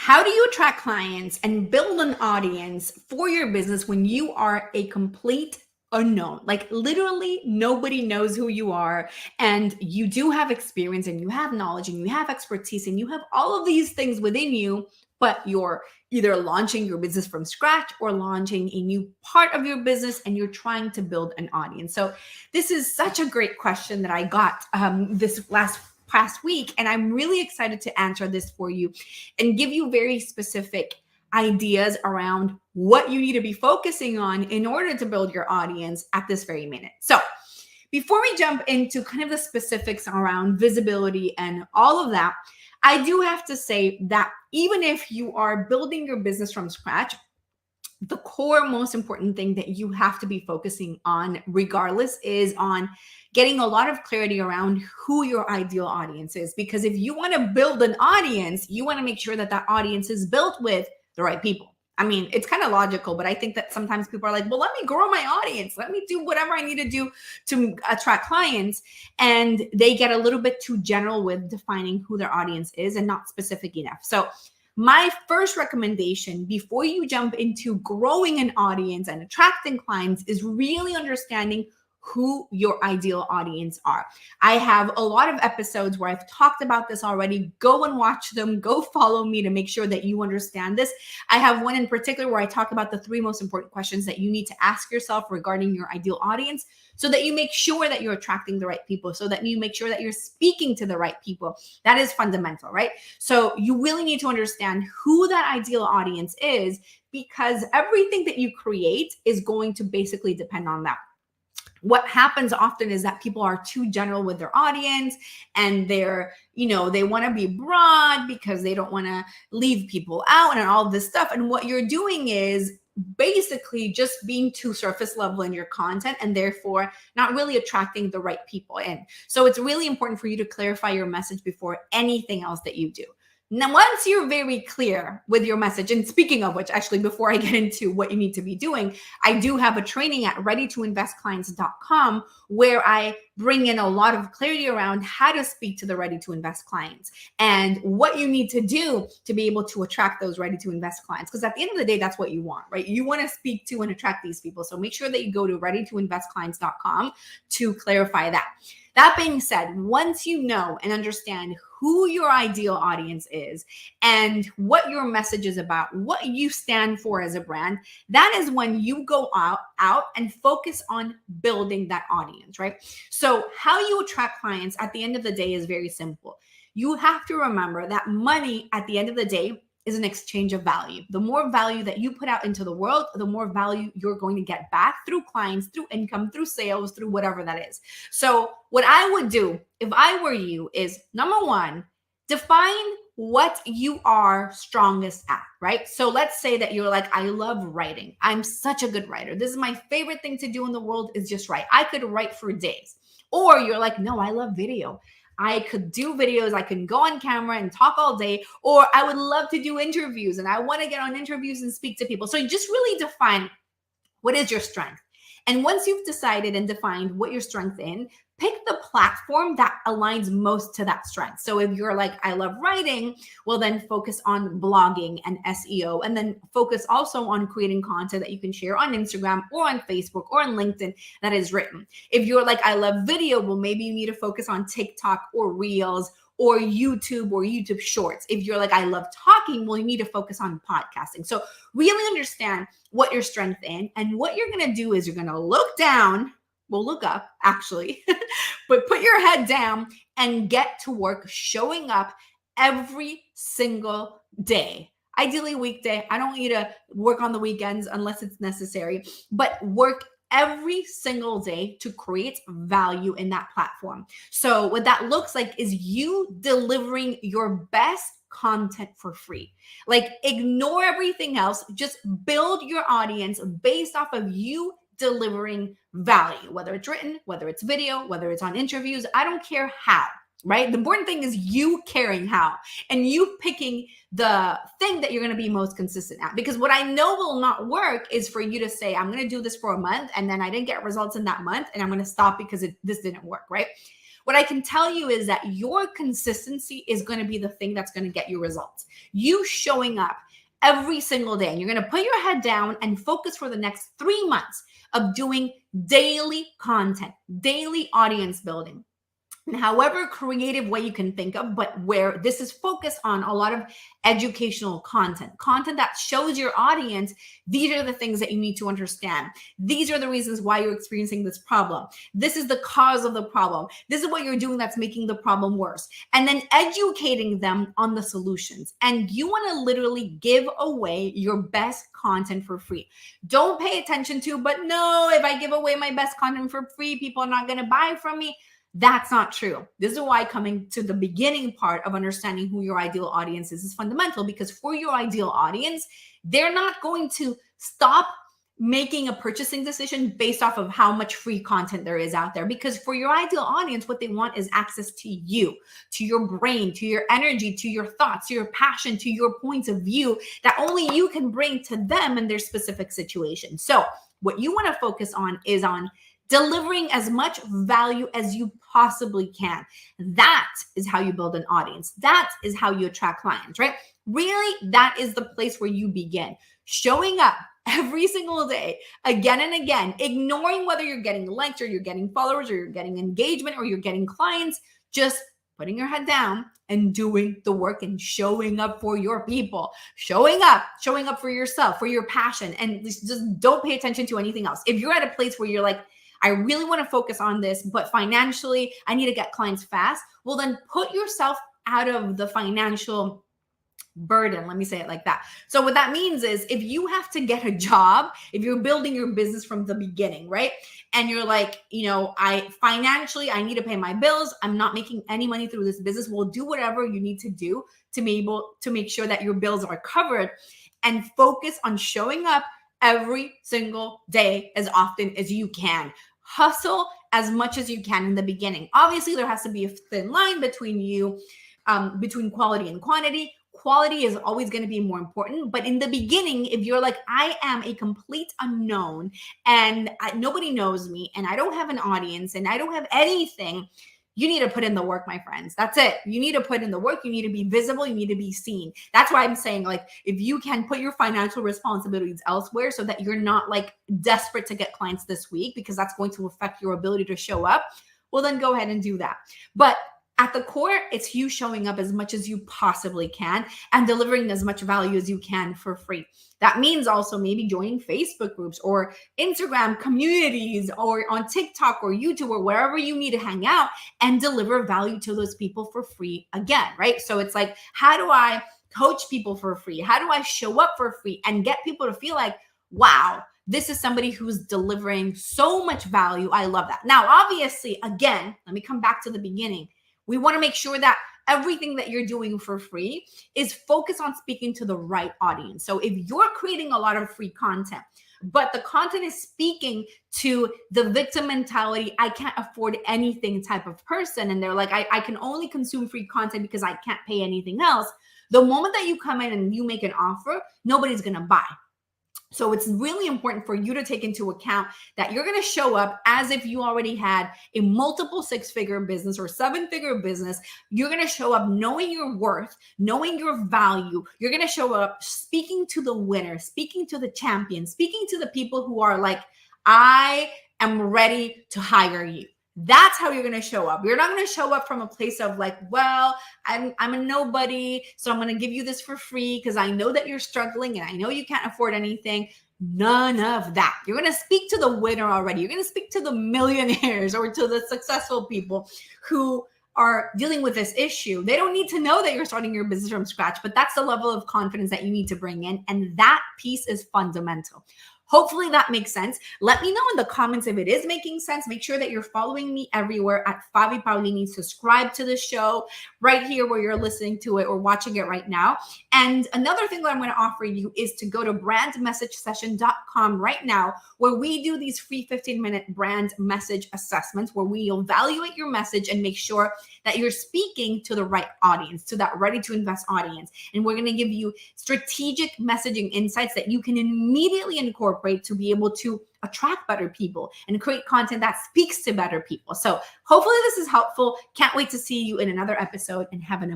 How do you attract clients and build an audience for your business when you are a complete unknown? Like literally nobody knows who you are, and you do have experience and you have knowledge and you have expertise and you have all of these things within you, but you're either launching your business from scratch or launching a new part of your business and you're trying to build an audience. So this is such a great question that I got this past week, and I'm really excited to answer this for you and give you very specific ideas around what you need to be focusing on in order to build your audience at this very minute. So before we jump into kind of the specifics around visibility and all of that, I do have to say that even if you are building your business from scratch, the core most important thing that you have to be focusing on regardless is on getting a lot of clarity around who your ideal audience is. Because if you want to build an audience, you want to make sure that that audience is built with the right people. I mean, it's kind of logical, but I think that sometimes people are like, well, let me grow my audience. Let me do whatever I need to do to attract clients. And they get a little bit too general with defining who their audience is and not specific enough. So my first recommendation before you jump into growing an audience and attracting clients is really understanding who your ideal audience are. I have a lot of episodes where I've talked about this already. Go and watch them. Go follow me to make sure that you understand this. I have one in particular where I talk about the 3 most important questions that you need to ask yourself regarding your ideal audience so that you make sure that you're attracting the right people, so that you make sure that you're speaking to the right people. That is fundamental, right? So you really need to understand who that ideal audience is, because everything that you create is going to basically depend on that. What happens often is that people are too general with their audience, and they want to be broad because they don't want to leave people out and all of this stuff. And what you're doing is basically just being too surface level in your content and therefore not really attracting the right people in. So it's really important for you to clarify your message before anything else that you do. Now, once you're very clear with your message, and speaking of which, actually, before I get into what you need to be doing, I do have a training at readytoinvestclients.com where I bring in a lot of clarity around how to speak to the ready to invest clients and what you need to do to be able to attract those ready to invest clients. Because at the end of the day, that's what you want, right? You want to speak to and attract these people. So make sure that you go to readytoinvestclients.com to clarify that. That being said, once you know and understand who your ideal audience is and what your message is about, what you stand for as a brand, that is when you go out and focus on building that audience, right? So how you attract clients at the end of the day is very simple. You have to remember that money at the end of the day is an exchange of value. The more value that you put out into the world, the more value you're going to get back through clients, through income, through sales, through whatever that is. So what I would do if I were you is, number 1, define what you are strongest at, right? So let's say that you're like, I love writing. I'm such a good writer. This is my favorite thing to do in the world is just write. I could write for days. Or you're like, no, I love video. I could do videos. I can go on camera and talk all day, or I would love to do interviews and I want to get on interviews and speak to people. So you just really define what is your strength. And once you've decided and defined what your strength in, pick the platform that aligns most to that strength. So if you're like, I love writing, well, then focus on blogging and SEO, and then focus also on creating content that you can share on Instagram or on Facebook or on LinkedIn that is written. If you're like, I love video, well, maybe you need to focus on TikTok or Reels or YouTube Shorts. If you're like, I love talking, well, you need to focus on podcasting. So really understand what your strength in, and what you're going to do is you're going to look down. Well, look up actually, but put your head down and get to work showing up every single day. Ideally weekday. I don't want you to work on the weekends unless it's necessary, but work every single day to create value in that platform. So what that looks like is you delivering your best content for free. Like, ignore everything else. Just build your audience based off of you delivering value, whether it's written, whether it's video, whether it's on interviews. I don't care how, right? The important thing is you caring how and you picking the thing that you're going to be most consistent at. Because what I know will not work is for you to say, I'm going to do this for a month and then I didn't get results in that month and I'm going to stop because this didn't work, right? What I can tell you is that your consistency is going to be the thing that's going to get you results. You showing up every single day, and you're going to put your head down and focus for the next 3 months of doing daily content, daily audience building, in however creative way you can think of, but where this is focused on a lot of educational content that shows your audience, these are the things that you need to understand. These are the reasons why you're experiencing this problem. This is the cause of the problem. This is what you're doing that's making the problem worse. And then educating them on the solutions. And you want to literally give away your best content for free. Don't pay attention to, but no, if I give away my best content for free, people are not going to buy from me. That's not true. This is why coming to the beginning part of understanding who your ideal audience is fundamental, because for your ideal audience, they're not going to stop making a purchasing decision based off of how much free content there is out there. Because for your ideal audience, what they want is access to you, to your brain, to your energy, to your thoughts, to your passion, to your points of view that only you can bring to them in their specific situation. So what you want to focus on is on delivering as much value as you possibly can. That is how you build an audience. That is how you attract clients, right? Really, that is the place where you begin. Showing up every single day, again and again, ignoring whether you're getting likes or you're getting followers or you're getting engagement or you're getting clients, just putting your head down and doing the work and showing up for your people, showing up for yourself, for your passion, and just don't pay attention to anything else. If you're at a place where you're like, I really want to focus on this, but financially, I need to get clients fast. Well, then put yourself out of the financial burden. Let me say it like that. So what that means is if you have to get a job, if you're building your business from the beginning, right? And you're like, I need to pay my bills. I'm not making any money through this business. Well, do whatever you need to do to be able to make sure that your bills are covered, and focus on showing up every single day as often as you can. Hustle as much as you can in the beginning. Obviously, there has to be a thin line between between quality and quantity. Quality is always going to be more important. But in the beginning, if you're like, I am a complete unknown and nobody knows me and I don't have an audience and I don't have anything, you need to put in the work, my friends. That's it. You need to put in the work. You need to be visible. You need to be seen. That's why I'm saying, like, if you can put your financial responsibilities elsewhere so that you're not like desperate to get clients this week, because that's going to affect your ability to show up, well, then go ahead and do that. But at the core, it's you showing up as much as you possibly can and delivering as much value as you can for free. That means also maybe joining Facebook groups or Instagram communities or on TikTok or YouTube or wherever you need to hang out and deliver value to those people for free again, right? So it's like, how do I coach people for free? How do I show up for free and get people to feel like, wow, this is somebody who's delivering so much value. I love that. Now, obviously, again, let me come back to the beginning. We want to make sure that everything that you're doing for free is focused on speaking to the right audience. So if you're creating a lot of free content, but the content is speaking to the victim mentality, I can't afford anything type of person, and they're like, I can only consume free content because I can't pay anything else. The moment that you come in and you make an offer, nobody's going to buy. So it's really important for you to take into account that you're going to show up as if you already had a multiple six-figure business or seven-figure business. You're going to show up knowing your worth, knowing your value. You're going to show up speaking to the winner, speaking to the champion, speaking to the people who are like, I am ready to hire you. That's how you're going to show up. You're not going to show up from a place of like, well, I'm a nobody, so I'm going to give you this for free because I know that you're struggling and I know you can't afford anything. None of that. You're going to speak to the winner already. You're going to speak to the millionaires or to the successful people who are dealing with this issue. They don't need to know that you're starting your business from scratch, but that's the level of confidence that you need to bring in. And that piece is fundamental. Hopefully that makes sense. Let me know in the comments if it is making sense. Make sure that you're following me everywhere at Fabi Paolini. Subscribe to the show right here where you're listening to it or watching it right now. And And another thing that I'm going to offer you is to go to brandmessagesession.com right now, where we do these free 15-minute brand message assessments, where we evaluate your message and make sure that you're speaking to the right audience, to that ready to invest audience. And we're going to give you strategic messaging insights that you can immediately incorporate to be able to attract better people and create content that speaks to better people. So hopefully this is helpful. Can't wait to see you in another episode, and have an